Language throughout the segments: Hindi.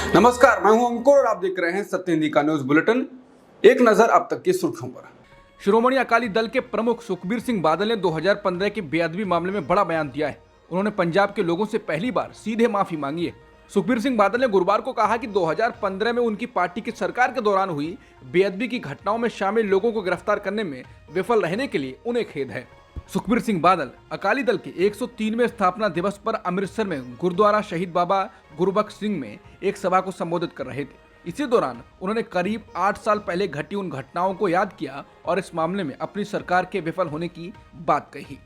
नमस्कार, मैं हूं अंकुर और आप देख रहे हैं सत्य हिंदी का न्यूज बुलेटिन। एक नजर अब तक की सुर्खियों पर। शिरोमणि अकाली दल के प्रमुख सुखबीर सिंह बादल ने 2015 के बेअदबी मामले में बड़ा बयान दिया है। उन्होंने पंजाब के लोगों से पहली बार सीधे माफी मांगी है। सुखबीर सिंह बादल ने गुरुवार को कहा कि 2015 में उनकी पार्टी की सरकार के दौरान हुई बेअदबी की घटनाओं में शामिल लोगों को गिरफ्तार करने में विफल रहने के लिए उन्हें खेद है। सुखबीर सिंह बादल अकाली दल के 103वें स्थापना दिवस पर अमृतसर में गुरुद्वारा शहीद बाबा गुरबख्श सिंह में एक सभा को संबोधित कर रहे थे। इसी दौरान उन्होंने करीब 8 साल पहले घटी उन घटनाओं को याद किया और इस मामले में अपनी सरकार के विफल होने की बात कही।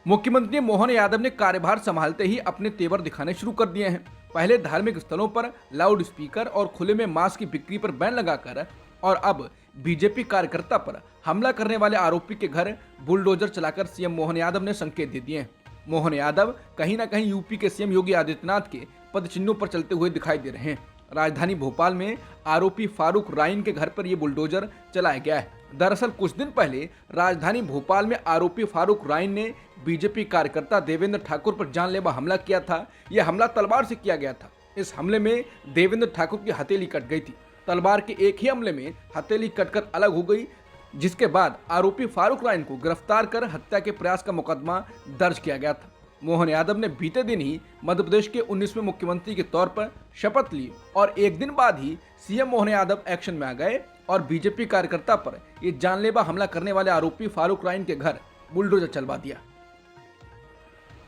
मुख्यमंत्री मोहन यादव ने कार्यभार संभालते ही अपने तेवर दिखाने शुरू कर दिए हैं। पहले धार्मिक स्थलों पर लाउड स्पीकर और खुले में मांस की बिक्री पर बैन लगाकर और अब बीजेपी कार्यकर्ता पर हमला करने वाले आरोपी के घर बुलडोजर चलाकर सीएम मोहन यादव ने संकेत दे दिए हैं। मोहन यादव कहीं न कहीं यूपी के सीएम योगी आदित्यनाथ के पदचिन्हों पर चलते हुए दिखाई दे रहे हैं। राजधानी भोपाल में आरोपी फारूक राइन के घर पर यह बुलडोजर चलाया गया है। दरअसल कुछ दिन पहले राजधानी भोपाल में आरोपी फारूक राइन ने बीजेपी कार्यकर्ता देवेंद्र ठाकुर पर जानलेवा हमला किया था। यह हमला तलवार से किया गया था। इस हमले में देवेंद्र ठाकुर की हथेली कट गई थी। तलवार के एक ही हमले में हथेली कटकर अलग हो गई, जिसके बाद आरोपी फारूक राइन को गिरफ्तार कर हत्या के प्रयास का मुकदमा दर्ज किया गया था। मोहन यादव ने बीते दिन ही मध्य प्रदेश के 19वें मुख्यमंत्री के तौर पर शपथ ली और एक दिन बाद ही सीएम मोहन यादव एक्शन में आ गए और बीजेपी कार्यकर्ता पर ये जानलेवा हमला करने वाले आरोपी फारूक राइन के घर बुलडोजर चलवा दिया।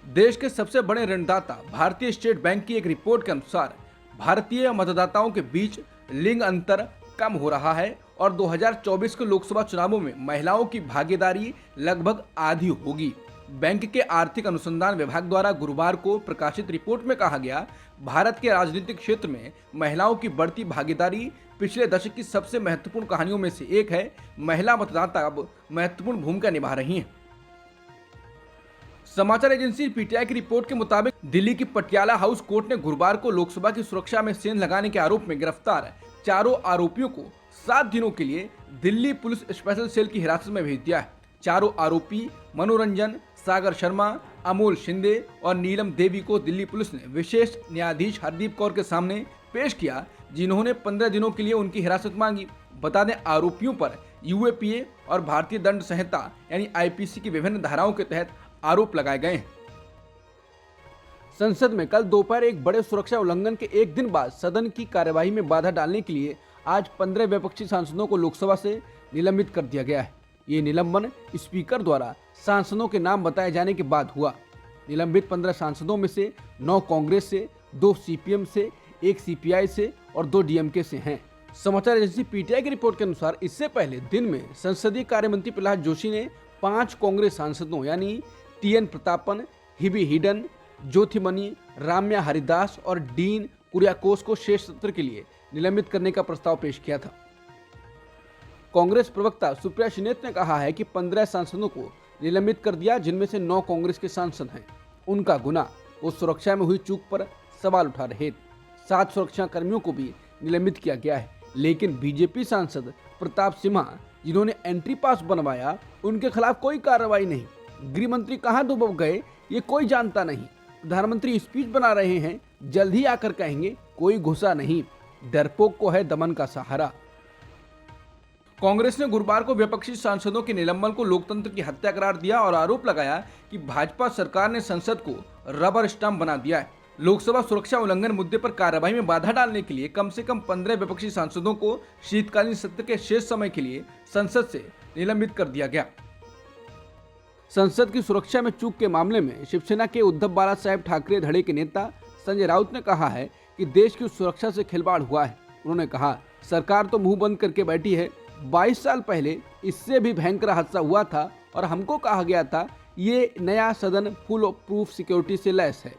देश के सबसे बड़े ऋणदाता भारतीय स्टेट बैंक की एक रिपोर्ट के अनुसार भारतीय मतदाताओं के बीच लिंग अंतर कम हो रहा है और 2024 के लोकसभा चुनावों में महिलाओं की भागीदारी लगभग आधी होगी। बैंक के आर्थिक अनुसंधान विभाग द्वारा गुरुवार को प्रकाशित रिपोर्ट में कहा गया, भारत के राजनीतिक क्षेत्र में महिलाओं की बढ़ती भागीदारी पिछले दशक की सबसे महत्वपूर्ण कहानियों में से एक है। महिला मतदाता अब महत्वपूर्ण भूमिका निभा रही हैं। समाचार एजेंसी पीटीआई की रिपोर्ट के मुताबिक दिल्ली की पटियाला हाउस कोर्ट ने गुरुवार को लोकसभा की सुरक्षा में सेंध लगाने के आरोप में गिरफ्तार चारों आरोपियों को 7 दिनों के लिए दिल्ली पुलिस स्पेशल सेल की हिरासत में भेज दिया है। चारों आरोपी मनोरंजन, सागर शर्मा, अमोल शिंदे और नीलम देवी को दिल्ली पुलिस ने विशेष न्यायाधीश हरदीप कौर के सामने पेश किया, जिन्होंने 15 दिनों के लिए उनकी हिरासत मांगी। बता दें, आरोपियों पर यूएपीए और भारतीय दंड संहिता यानी आईपीसी की विभिन्न धाराओं के तहत आरोप लगाए गए हैं। संसद में कल दोपहर एक बड़े सुरक्षा उल्लंघन के एक दिन बाद सदन की कार्यवाही में बाधा डालने के लिए आज 15 विपक्षी सांसदों को लोकसभा से निलंबित कर दिया गया है। ये निलंबन स्पीकर द्वारा सांसदों के नाम बताए जाने के बाद हुआ। निलंबित 15 सांसदों में से 9 कांग्रेस से, 2 सीपीएम से, 1 सीपीआई से और 2 डीएमके से हैं। समाचार एजेंसी पीटीआई की रिपोर्ट के अनुसार इससे पहले दिन में संसदीय कार्य मंत्री प्रहलाद जोशी ने 5 कांग्रेस सांसदों यानी TN Prathapan, heebie hidden, Jyothimani, Ramya Haridas और डीन कुरियाकोस को शेष सत्र के लिए निलंबित करने का प्रस्ताव पेश किया था। कांग्रेस प्रवक्ता सुप्रिया श्रीनेत ने कहा है कि 15 सांसदों को निलंबित कर दिया, जिनमें से 9 कांग्रेस के सांसद हैं। उनका गुना वो सुरक्षा में हुई चूक पर सवाल उठा रहे थे। 7 सुरक्षा कर्मियों को भी निलंबित किया गया है, लेकिन बीजेपी सांसद प्रताप सिम्हा, जिन्होंने एंट्री पास बनवाया, उनके खिलाफ कोई कार्रवाई नहीं। गृह मंत्री कहां दुबक गए ये कोई जानता नहीं। प्रधानमंत्री स्पीच बना रहे हैं, जल्द ही आकर कहेंगे कोई घुसा नहीं। डरपोक को है दमन का सहारा। कांग्रेस ने गुरुवार को विपक्षी सांसदों के निलंबन को लोकतंत्र की हत्या करार दिया और आरोप लगाया कि भाजपा सरकार ने संसद को रबर स्टंप बना दिया है। लोकसभा सुरक्षा उल्लंघन मुद्दे पर कार्रवाई में बाधा डालने के लिए कम से कम 15 विपक्षी सांसदों को शीतकालीन सत्र के शेष समय के लिए संसद से निलंबित कर दिया गया। संसद की सुरक्षा में चूक के मामले में शिवसेना के उद्धव बालासाहेब ठाकरे धड़े के नेता संजय राउत ने कहा है कि देश की सुरक्षा से खिलवाड़ हुआ है। उन्होंने कहा, सरकार तो मुंह बंद करके बैठी है। 22 साल पहले इससे भी भयंकर हादसा हुआ था और हमको कहा गया था ये नया सदन फुल प्रूफ सिक्योरिटी से लैस है।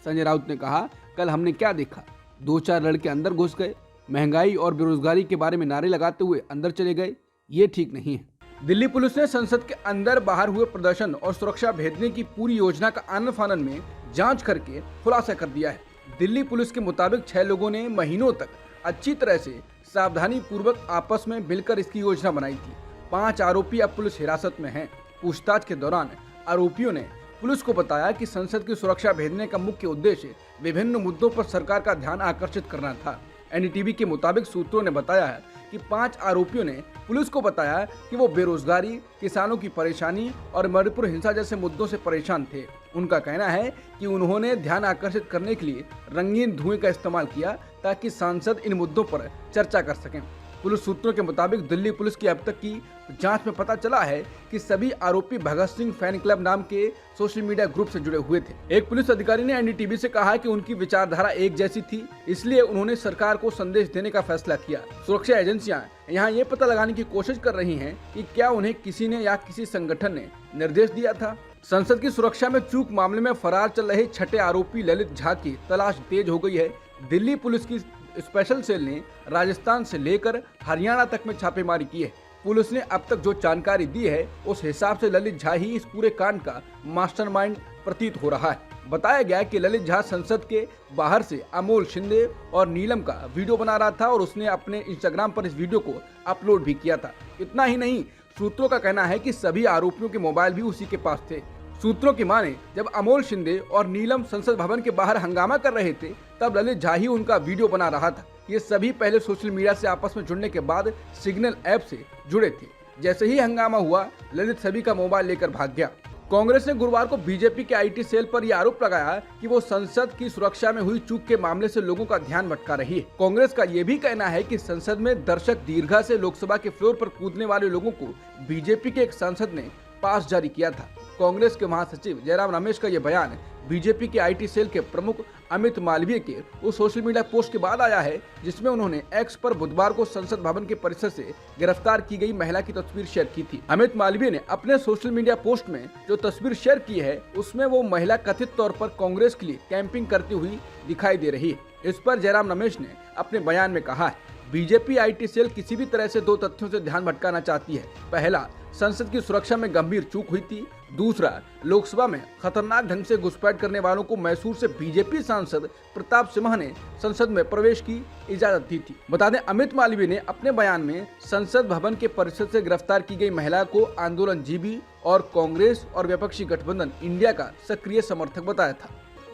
संजय राउत ने कहा, कल हमने क्या देखा, 2-4 लड़के अंदर घुस गए, महंगाई और बेरोजगारी के बारे में नारे लगाते हुए अंदर चले गए। ये ठीक नहीं है। दिल्ली पुलिस ने संसद के अंदर बाहर हुए प्रदर्शन और सुरक्षा भेदने की पूरी योजना का आनन फानन में जांच करके खुलासा कर दिया है। दिल्ली पुलिस के मुताबिक 6 लोगों ने महीनों तक अच्छी तरह से सावधानी पूर्वक आपस में मिलकर इसकी योजना बनाई थी। 5 आरोपी अब पुलिस हिरासत में हैं। पूछताछ के दौरान आरोपियों ने पुलिस को बताया कि संसद की सुरक्षा भेजने का मुख्य उद्देश्य विभिन्न मुद्दों पर सरकार का ध्यान आकर्षित करना था। एनडीटीवी के मुताबिक सूत्रों ने बताया है कि 5 आरोपियों ने पुलिस को बताया कि वो बेरोजगारी, किसानों की परेशानी और मणिपुर हिंसा जैसे मुद्दों से परेशान थे। उनका कहना है कि उन्होंने ध्यान आकर्षित करने के लिए रंगीन धुएं का इस्तेमाल किया ताकि सांसद इन मुद्दों पर चर्चा कर सकें। पुलिस सूत्रों के मुताबिक दिल्ली पुलिस की अब तक की जांच में पता चला है कि सभी आरोपी भगत सिंह फैन क्लब नाम के सोशल मीडिया ग्रुप से जुड़े हुए थे। एक पुलिस अधिकारी ने एनडीटीवी से कहा कि उनकी विचारधारा एक जैसी थी, इसलिए उन्होंने सरकार को संदेश देने का फैसला किया। सुरक्षा एजेंसियां यहाँ ये पता लगाने की कोशिश कर रही हैं कि क्या उन्हें किसी ने या किसी संगठन ने निर्देश दिया था। संसद की सुरक्षा में चूक मामले में फरार चल रहे छठे आरोपी ललित झा की तलाश तेज हो गई है। दिल्ली पुलिस की स्पेशल सेल ने राजस्थान से लेकर हरियाणा तक में छापेमारी की है। पुलिस ने अब तक जो जानकारी दी है उस हिसाब से ललित झा ही इस पूरे कांड का मास्टरमाइंड प्रतीत हो रहा है। बताया गया कि ललित झा संसद के बाहर से अमोल शिंदे और नीलम का वीडियो बना रहा था और उसने अपने इंस्टाग्राम पर इस वीडियो को अपलोड भी किया था। इतना ही नहीं, सूत्रों का कहना है कि सभी आरोपियों के मोबाइल भी उसी के पास थे। सूत्रों की माने जब अमोल शिंदे और नीलम संसद भवन के बाहर हंगामा कर रहे थे तब ललित झा ही उनका वीडियो बना रहा था। ये सभी पहले सोशल मीडिया से आपस में जुड़ने के बाद सिग्नल ऐप से जुड़े थे। जैसे ही हंगामा हुआ, ललित सभी का मोबाइल लेकर भाग गया। कांग्रेस ने गुरुवार को बीजेपी के आईटी सेल पर यह आरोप लगाया कि वो संसद की सुरक्षा में हुई चूक के मामले से लोगों का ध्यान भटका रही है। कांग्रेस का ये भी कहना है कि संसद में दर्शक दीर्घा से लोकसभा के फ्लोर पर कूदने वाले लोगों को बीजेपी के एक सांसद ने पास जारी किया था। कांग्रेस के महासचिव जयराम रमेश का यह बयान बीजेपी के आईटी सेल के प्रमुख अमित मालवीय के उस सोशल मीडिया पोस्ट के बाद आया है जिसमें उन्होंने एक्स पर बुधवार को संसद भवन के परिसर से गिरफ्तार की गई महिला की तस्वीर शेयर की थी। अमित मालवीय ने अपने सोशल मीडिया पोस्ट में जो तस्वीर शेयर की है उसमें वो महिला कथित तौर पर कांग्रेस के लिए कैंपिंग करती हुई दिखाई दे रही है। इस पर जयराम रमेश ने अपने बयान में कहा है, बीजेपी आईटी सेल किसी भी तरह से 2 तथ्यों से ध्यान भटकाना चाहती है। पहला, संसद की सुरक्षा में गंभीर चूक हुई थी। दूसरा, लोकसभा में खतरनाक ढंग से घुसपैठ करने वालों को मैसूर से बीजेपी सांसद प्रताप सिम्हा ने संसद में प्रवेश की इजाजत दी थी। बता दें, अमित मालवीय ने अपने बयान में संसद भवन के परिसर से गिरफ्तार की गई महिला को आंदोलनजीवी और कांग्रेस और विपक्षी गठबंधन इंडिया का सक्रिय समर्थक बताया था।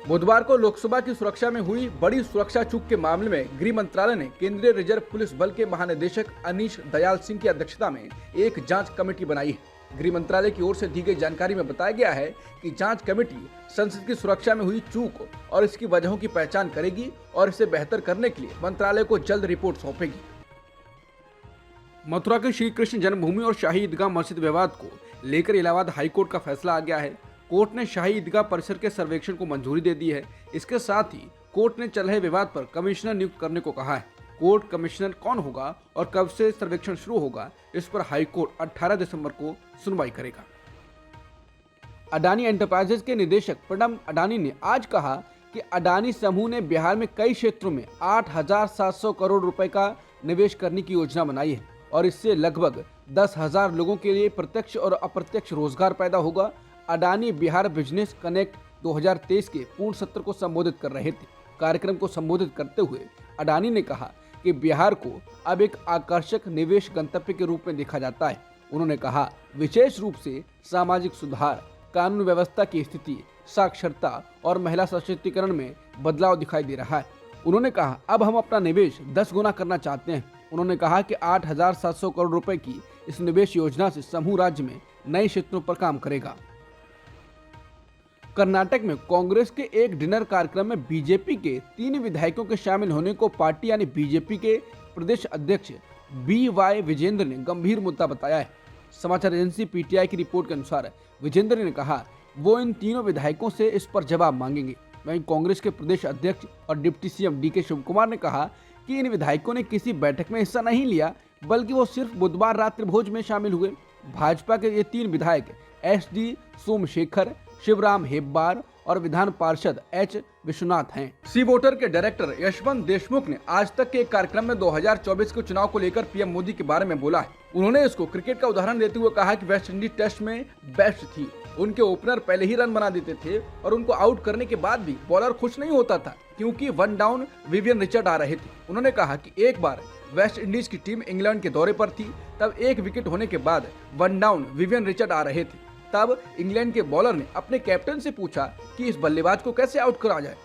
बुधवार को लोकसभा की सुरक्षा में हुई बड़ी सुरक्षा चूक के मामले में गृह मंत्रालय ने केंद्रीय रिजर्व पुलिस बल के महानिदेशक अनीश दयाल सिंह की अध्यक्षता में एक जांच कमेटी बनाई है। गृह मंत्रालय की ओर से दी गई जानकारी में बताया गया है कि जांच कमेटी संसद की सुरक्षा में हुई चूक और इसकी वजहों की पहचान करेगी और इसे बेहतर करने के लिए मंत्रालय को जल्द रिपोर्ट सौंपेगी। मथुरा के श्री कृष्ण जन्मभूमि और शाही ईदगाह मस्जिद विवाद को लेकर इलाहाबाद हाईकोर्ट का फैसला आ गया है। कोर्ट ने शाही ईदगाह परिसर के सर्वेक्षण को मंजूरी दे दी है। इसके साथ ही कोर्ट ने चल रहे विवाद पर कमिश्नर नियुक्त करने को कहा है। कोर्ट कमिश्नर कौन होगा और कब से सर्वेक्षण शुरू होगा, इस पर हाईकोर्ट 18 दिसंबर को सुनवाई करेगा। अडानी एंटरप्राइजेज के निदेशक प्रणब अडानी ने आज कहा कि अडानी समूह ने बिहार में कई क्षेत्रों में 8,700 करोड़ रुपए का निवेश करने की योजना बनाई है और इससे लगभग 10,000 लोगों के लिए प्रत्यक्ष और अप्रत्यक्ष रोजगार पैदा होगा। अडानी बिहार बिजनेस कनेक्ट 2023 के पूर्ण सत्र को संबोधित कर रहे थे। कार्यक्रम को संबोधित करते हुए अडानी ने कहा कि बिहार को अब एक आकर्षक निवेश गंतव्य के रूप में देखा जाता है। उन्होंने कहा, विशेष रूप से सामाजिक सुधार, कानून व्यवस्था की स्थिति, साक्षरता और महिला सशक्तिकरण में बदलाव दिखाई दे रहा है। उन्होंने कहा, अब हम अपना निवेश 10 गुना करना चाहते हैं। उन्होंने कहा कि 8,700 करोड़ रुपए की इस निवेश योजना से समूह राज्य में नए क्षेत्रों पर काम करेगा। कर्नाटक में कांग्रेस के एक डिनर कार्यक्रम में बीजेपी के 3 विधायकों के शामिल होने को पार्टी यानी बीजेपी के प्रदेश अध्यक्ष BY विजेंद्र ने गंभीर मुद्दा बताया है। समाचार एजेंसी PTI की रिपोर्ट के अनुसार विजेंद्र ने कहा वो इन तीनों विधायकों से इस पर जवाब मांगेंगे। वहीं कांग्रेस के प्रदेश अध्यक्ष और डिप्टी सीएम DK शिवकुमार ने कहा कि इन विधायकों ने किसी बैठक में हिस्सा नहीं लिया, बल्कि वो सिर्फ बुधवार रात्रि भोज में शामिल हुए। भाजपा के ये 3 विधायक SD सोमशेखर, शिवराम हेब्बार और विधान पार्षद H विश्वनाथ हैं। सी वोटर के डायरेक्टर यशवंत देशमुख ने आज तक के एक कार्यक्रम में 2024 के चुनाव को लेकर पीएम मोदी के बारे में बोला है। उन्होंने इसको क्रिकेट का उदाहरण देते हुए कहा कि वेस्ट इंडीज टेस्ट में बेस्ट थी। उनके ओपनर पहले ही रन बना देते थे और उनको आउट करने के बाद भी बॉलर खुश नहीं होता था क्योंकि 1 डाउन विवियन रिचर्ड आ रहे थे। उन्होंने कहा कि एक बार वेस्ट इंडीज की टीम इंग्लैंड के दौरे पर थी, तब 1 विकेट होने के बाद 1 डाउन विवियन रिचर्ड आ रहे थे। तब इंग्लैंड के बॉलर ने अपने कैप्टन से पूछा कि इस बल्लेबाज को कैसे आउट करा जाए।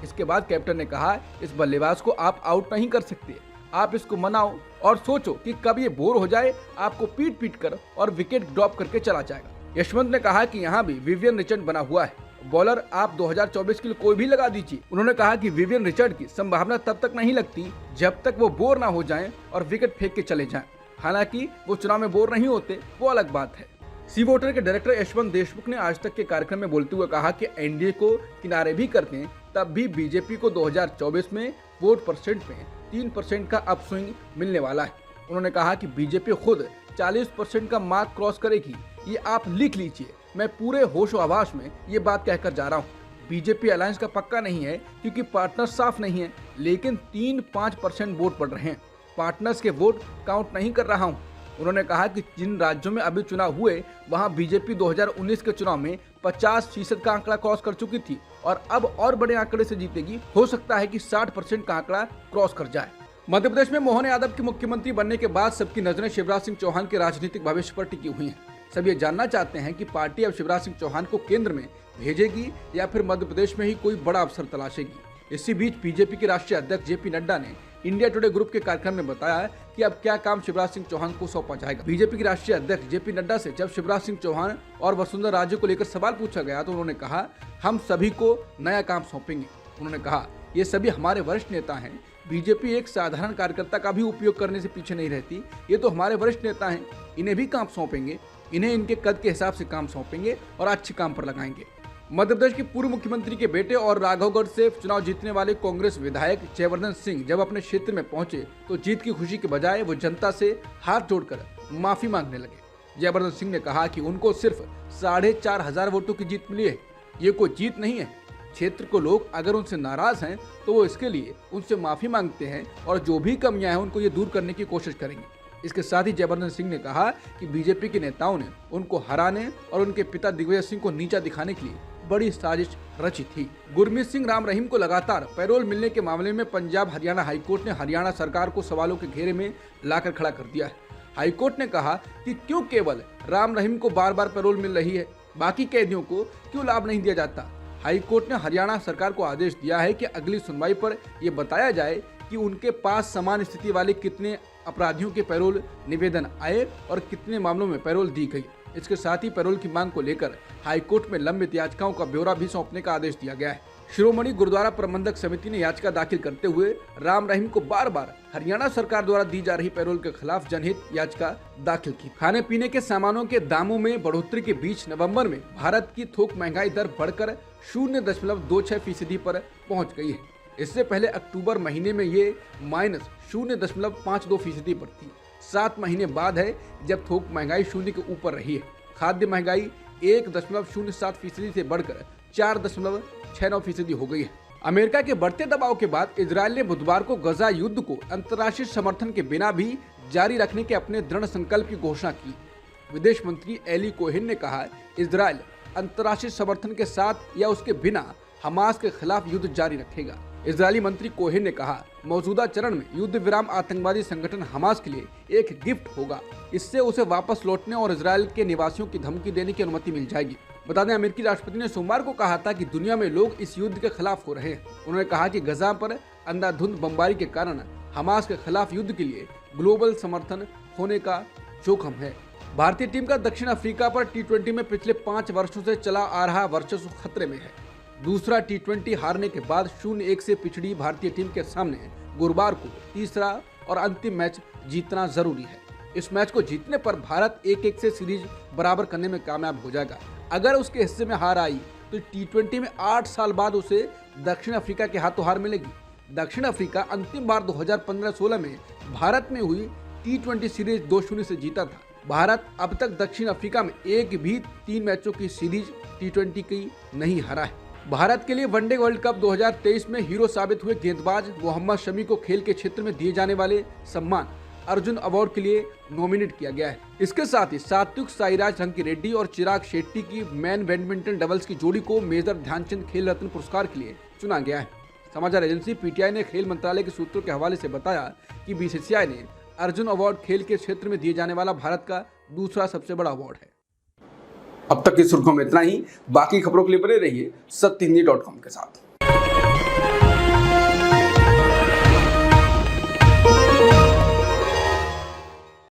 इसके बाद कैप्टन ने कहा, इस बल्लेबाज को आप आउट नहीं कर सकते, आप इसको मनाओ और सोचो कि कब ये बोर हो जाए आपको पीट पीट कर और विकेट ड्रॉप करके चला जाएगा। यशवंत ने कहा कि यहाँ भी विवियन रिचर्ड बना हुआ है, बॉलर आप 2024 के लिए कोई भी लगा दीजिए। उन्होंने कहा कि विवियन रिचर्ड की संभावना तब तक नहीं लगती जब तक वो बोर ना हो जाएं और विकेट फेंक के चले जाएं। हालांकि वो चुनाव में बोर नहीं होते, वो अलग बात है। सी वोटर के डायरेक्टर यशवंत देशमुख ने आज तक के कार्यक्रम में बोलते हुए कहा कि एनडीए को किनारे भी करते हैं तब भी बीजेपी को 2024 में वोट परसेंट में 3% का अपस्विंग मिलने वाला है। उन्होंने कहा कि बीजेपी खुद 40% का मार्क क्रॉस करेगी, ये आप लिख लीजिए। मैं पूरे होशो आवास में ये बात कहकर जा रहा हूँ। बीजेपी अलायंस का पक्का नहीं है क्योंकि पार्टनर साफ नहीं है, लेकिन 3-5% वोट पड़ रहे हैं। पार्टनर्स के वोट काउंट नहीं कर रहा हूँ। उन्होंने कहा कि जिन राज्यों में अभी चुनाव हुए वहां बीजेपी 2019 के चुनाव में 50% का आंकड़ा क्रॉस कर चुकी थी और अब और बड़े आंकड़े से जीतेगी। हो सकता है कि 60% का आंकड़ा क्रॉस कर जाए। मध्य प्रदेश में मोहन यादव के मुख्यमंत्री बनने के बाद सबकी नजरें शिवराज सिंह चौहान के राजनीतिक भविष्य पर टिकी हुई हैं। सब ये जानना चाहते हैं कि पार्टी अब शिवराज सिंह चौहान को केंद्र में भेजेगी या फिर मध्य प्रदेश में ही कोई बड़ा अवसर तलाशेगी। इसी बीच बीजेपी के राष्ट्रीय अध्यक्ष जेपी नड्डा ने इंडिया टुडे ग्रुप के कार्यक्रम में बताया कि अब क्या काम शिवराज सिंह चौहान को सौंपा जाएगा। बीजेपी के राष्ट्रीय अध्यक्ष जेपी नड्डा से जब शिवराज सिंह चौहान और वसुंधरा राजे को लेकर सवाल पूछा गया तो उन्होंने कहा, हम सभी को नया काम सौंपेंगे। उन्होंने कहा, ये सभी हमारे वरिष्ठ नेता हैं। बीजेपी एक साधारण कार्यकर्ता का भी उपयोग करने से पीछे नहीं रहती। ये तो हमारे वरिष्ठ नेता हैं, इन्हें भी काम सौंपेंगे, इन्हें इनके कद के हिसाब से काम सौंपेंगे और अच्छे काम पर लगाएंगे। मध्य प्रदेश के पूर्व मुख्यमंत्री के बेटे और राघवगढ़ से चुनाव जीतने वाले कांग्रेस विधायक जयवर्धन सिंह जब अपने क्षेत्र में पहुंचे तो जीत की खुशी के बजाय वो जनता से हाथ जोड़कर माफी मांगने लगे। जयवर्धन सिंह ने कहा कि उनको सिर्फ 4,500 वोटों की जीत मिली है, ये कोई जीत नहीं है। क्षेत्र को लोग अगर उनसे नाराज हैं तो वो इसके लिए उनसे माफी मांगते हैं और जो भी कमियां हैं उनको ये दूर करने की कोशिश करेंगे। इसके साथ ही जयवर्धन सिंह ने कहा कि बीजेपी के नेताओं ने उनको हराने और उनके पिता दिग्विजय सिंह को नीचा दिखाने के लिए बड़ी साजिश रची थी। गुरमीत सिंह राम रहीम को लगातार पैरोल मिलने के मामले में पंजाब हरियाणा हाईकोर्ट ने हरियाणा सरकार को सवालों के घेरे में लाकर खड़ा कर दिया है। हाईकोर्ट ने कहा कि क्यों केवल राम रहीम को बार बार पैरोल मिल रही है, बाकी कैदियों को क्यों लाभ नहीं दिया जाता। हाईकोर्ट ने हरियाणा सरकार को आदेश दिया है कि अगली सुनवाई पर यह बताया जाए कि उनके पास समान स्थिति वाले कितने अपराधियों के पैरोल निवेदन आए और कितने मामलों में पैरोल दी गई। इसके साथ ही पैरोल की मांग को लेकर हाईकोर्ट में लंबित याचिकाओं का ब्यौरा भी सौंपने का आदेश दिया गया है। शिरोमणि गुरुद्वारा प्रबंधक समिति ने याचिका दाखिल करते हुए राम रहीम को बार बार हरियाणा सरकार द्वारा दी जा रही पैरोल के खिलाफ जनहित याचिका दाखिल की। खाने पीने के सामानों के दामों में बढ़ोतरी के बीच नवंबर में भारत की थोक महंगाई दर बढ़कर 0.26% पर पहुंच गई है। इससे पहले अक्टूबर महीने में ये -0.52% पर थी। 7 महीने बाद है जब थोक महंगाई 0 के ऊपर रही है। खाद्य महंगाई 1.07% से बढ़कर 4.69% हो गई है। अमेरिका के बढ़ते दबाव के बाद इजरायल ने बुधवार को गजा युद्ध को अंतर्राष्ट्रीय समर्थन के बिना भी जारी रखने के अपने दृढ़ संकल्प की घोषणा की। विदेश मंत्री एली कोहेन ने कहा, इजरायल अंतर्राष्ट्रीय समर्थन के साथ या उसके बिना हमास के खिलाफ युद्ध जारी रखेगा। इजरायली मंत्री कोहेन ने कहा, मौजूदा चरण में युद्ध विराम आतंकवादी संगठन हमास के लिए एक गिफ्ट होगा। इससे उसे वापस लौटने और इजरायल के निवासियों की धमकी देने की अनुमति मिल जाएगी। बता दें, अमेरिकी राष्ट्रपति ने सोमवार को कहा था कि दुनिया में लोग इस युद्ध के खिलाफ हो रहे हैं। उन्होंने कहा कि गजा पर अंधाधुंध बमबारी के कारण हमास के खिलाफ युद्ध के लिए ग्लोबल समर्थन होने का जोखिम है। भारतीय टीम का दक्षिण अफ्रीका पर T20 में पिछले 5 वर्षों से चला आ रहा वर्चस्व खतरे में है। दूसरा T20 हारने के बाद 0-1 से पिछड़ी भारतीय टीम के सामने गुरुवार को तीसरा और अंतिम मैच जीतना जरूरी है। इस मैच को जीतने पर भारत 1-1 से सीरीज बराबर करने में कामयाब हो जाएगा। अगर उसके हिस्से में हार आई तो T20 में 8 साल बाद उसे दक्षिण अफ्रीका के हाथों हार मिलेगी। दक्षिण अफ्रीका अंतिम बार 2015-16 में भारत में हुई T20 सीरीज 2-0 से जीता था। भारत अब तक दक्षिण अफ्रीका में एक भी 3 मैचों की सीरीज T20 की नहीं हारा है। भारत के लिए वनडे वर्ल्ड कप 2023 में हीरो साबित हुए गेंदबाज मोहम्मद शमी को खेल के क्षेत्र में दिए जाने वाले सम्मान अर्जुन अवार्ड के लिए नॉमिनेट किया गया है। इसके साथ ही सात्विक साईराज रंकीरेड्डी और चिराग शेट्टी की मैन बैडमिंटन डबल्स की जोड़ी को मेजर ध्यानचंद खेल रत्न पुरस्कार के लिए चुना गया है। समाचार एजेंसी पीटीआई ने खेल मंत्रालय के सूत्रों के हवाले से बताया कि बीसीसीआई ने अर्जुन अवार्ड खेल के क्षेत्र में दिए जाने वाला भारत का दूसरा सबसे बड़ा अवार्ड है। अब तक की सुर्खियों में इतना ही। बाकी खबरों के लिए बने रहिए सत्यहिंदी.com के साथ।